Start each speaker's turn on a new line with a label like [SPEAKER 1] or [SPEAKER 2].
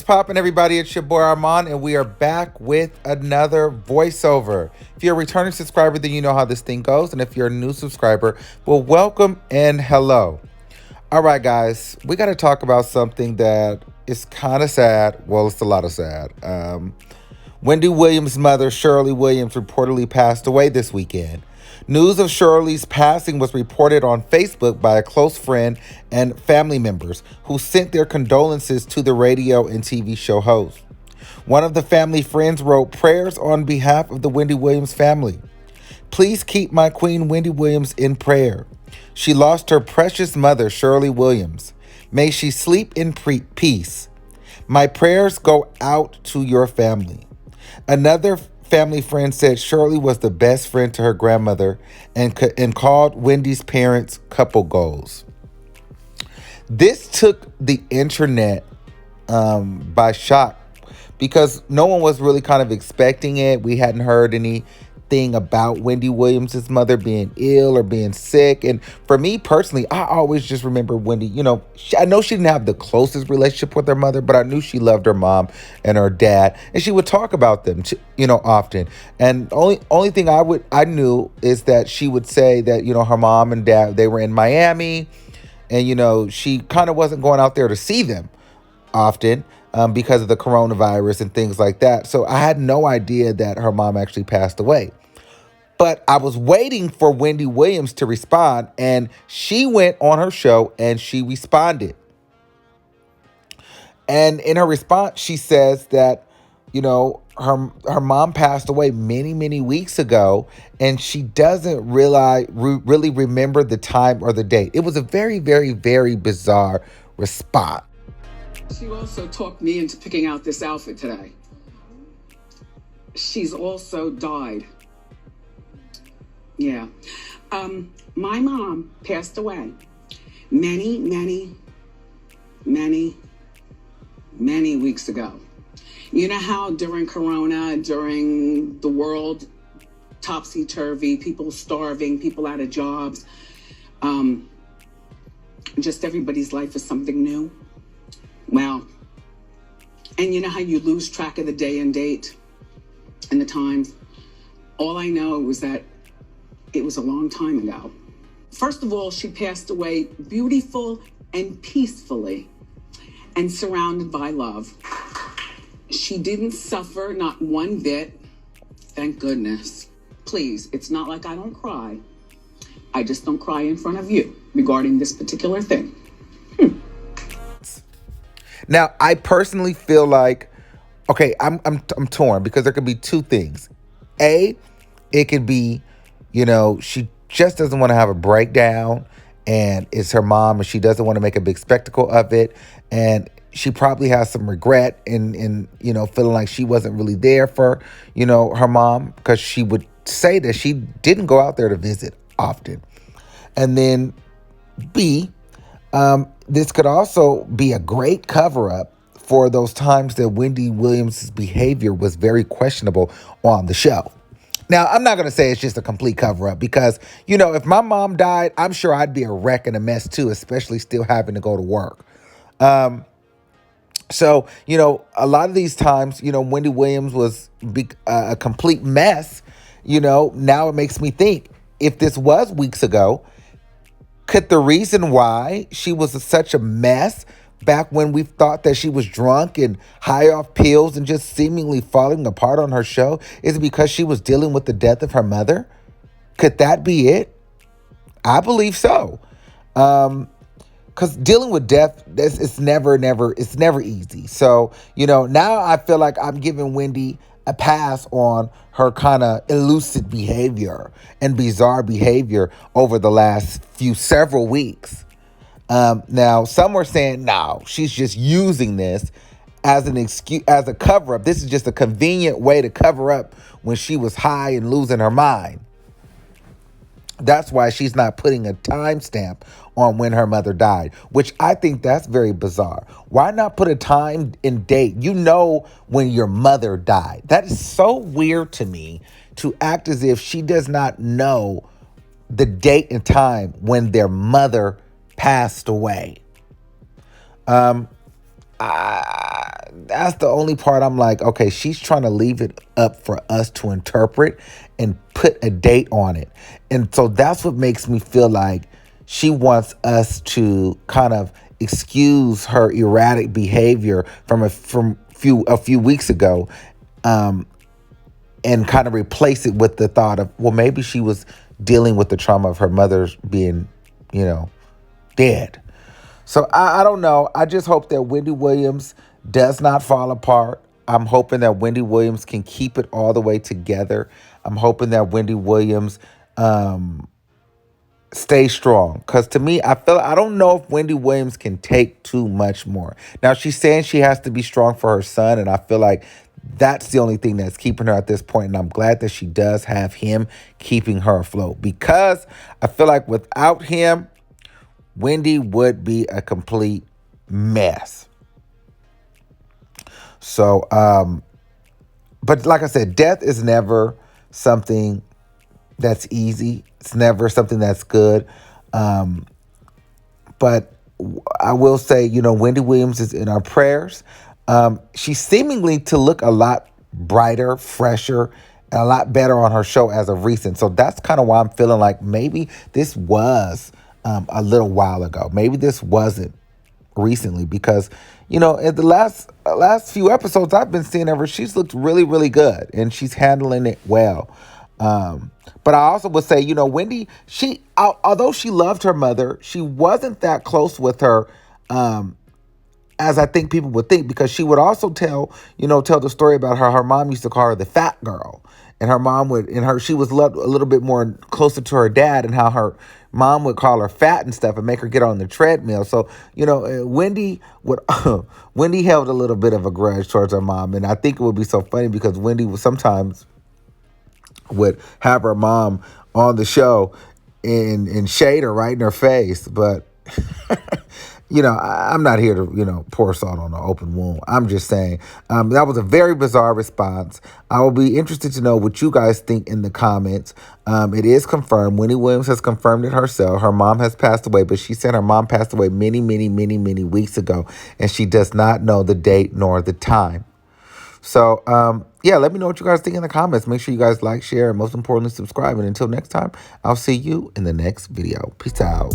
[SPEAKER 1] poppin', everybody? It's your boy Armon, and we are back with another voiceover. If you're a returning subscriber, then you know how this thing goes. And if you're a new subscriber, well, welcome and hello. All right, guys, we got to talk about something that is kind of sad. Well, it's a lot of sad. Wendy Williams' mother, Shirley Williams, reportedly passed away this weekend. News of Shirley's passing was reported on Facebook by a close friend and family members who sent their condolences to the radio and TV show host. One of the family friends wrote prayers on behalf of the Wendy Williams family. Please keep my queen Wendy Williams in prayer. She lost her precious mother, Shirley Williams. May she sleep in peace. My prayers go out to your family. Another family friend said Shirley was the best friend to her grandmother and called Wendy's parents couple goals. This took the internet by shock because no one was really kind of expecting it. We hadn't heard anything about Wendy Williams' mother being ill or being sick. And for me personally, I always just remember Wendy, I know she didn't have the closest relationship with her mother, but I knew she loved her mom and her dad. And she would talk about them, often. And only thing I knew is that she would say that, her mom and dad, they were in Miami. And, she kind of wasn't going out there to see them often. Because of the coronavirus and things like that. So I had no idea that her mom actually passed away. But I was waiting for Wendy Williams to respond, and she went on her show and she responded. And in her response, she says that, her mom passed away many, many weeks ago, and she doesn't really remember the time or the date. It was a very, very, very bizarre response.
[SPEAKER 2] She also talked me into picking out this outfit today. She's also died. Yeah. My mom passed away many, many, many, many weeks ago. You know how during Corona, during the world topsy-turvy, people starving, people out of jobs, just everybody's life is something new? Well, and you know how you lose track of the day and date and the times? All I know was that it was a long time ago. First of all, she passed away beautiful and peacefully and surrounded by love. She didn't suffer, not one bit. Thank goodness. Please, it's not like I don't cry. I just don't cry in front of you regarding this particular thing.
[SPEAKER 1] Now, I personally feel like, okay, I'm torn because there could be two things. A, it could be, she just doesn't want to have a breakdown and it's her mom and she doesn't want to make a big spectacle of it. And she probably has some regret in feeling like she wasn't really there for, her mom, because she would say that she didn't go out there to visit often. And then B, this could also be a great cover-up for those times that Wendy Williams' behavior was very questionable on the show. Now, I'm not going to say it's just a complete cover-up because, if my mom died, I'm sure I'd be a wreck and a mess too, especially still having to go to work. So, a lot of these times, Wendy Williams was a complete mess. Now it makes me think, if this was weeks ago, could the reason why she was such a mess back when we thought that she was drunk and high off pills and just seemingly falling apart on her show is because she was dealing with the death of her mother? Could that be it? I believe so. Because dealing with death, it's never easy. So, now I feel like I'm giving Wendy a pass on her kind of elusive behavior and bizarre behavior over the last several weeks. Now, some were saying, no, she's just using this as an excuse, as a cover-up. This is just a convenient way to cover up when she was high and losing her mind. That's why she's not putting a timestamp on when her mother died, which I think that's very bizarre. Why not put a time and date? When your mother died. That is so weird to me, to act as if she does not know the date and time when their mother passed away. that's the only part I'm like, okay, she's trying to leave it up for us to interpret and put a date on it. And so that's what makes me feel like she wants us to kind of excuse her erratic behavior from a few weeks ago, and kind of replace it with the thought of, well, maybe she was dealing with the trauma of her mother's being, dead. So I don't know. I just hope that Wendy Williams does not fall apart. I'm hoping that Wendy Williams can keep it all the way together. I'm hoping that Wendy Williams stay strong. Because to me, I don't know if Wendy Williams can take too much more. Now, she's saying she has to be strong for her son, and I feel like that's the only thing that's keeping her at this point. And I'm glad that she does have him keeping her afloat, because I feel like without him, Wendy would be a complete mess. So, but like I said, death is never something that's easy. It's never something that's good. But I will say, Wendy Williams is in our prayers. She's seemingly to look a lot brighter, fresher, and a lot better on her show as of recent. So that's kind of why I'm feeling like maybe this was a little while ago. Maybe this wasn't recently, because, in the last few episodes I've been seeing of her, she's looked really, really good, and she's handling it well. But I also would say, Wendy, although she loved her mother, she wasn't that close with her, as I think people would think, because she would also tell the story about her mom used to call her the fat girl, and her mom she was loved a little bit more closer to her dad, and how her mom would call her fat and stuff and make her get on the treadmill. So, Wendy held a little bit of a grudge towards her mom. And I think it would be so funny, because Wendy would have her mom on the show and shade her right in her face. But, I'm not here to, pour salt on an open wound. I'm just saying that was a very bizarre response. I will be interested to know what you guys think in the comments. It is confirmed. Wendy Williams has confirmed it herself. Her mom has passed away, but she said her mom passed away many, many, many, many weeks ago, and she does not know the date nor the time. So, let me know what you guys think in the comments. Make sure you guys like, share, and most importantly, subscribe. And until next time, I'll see you in the next video. Peace out.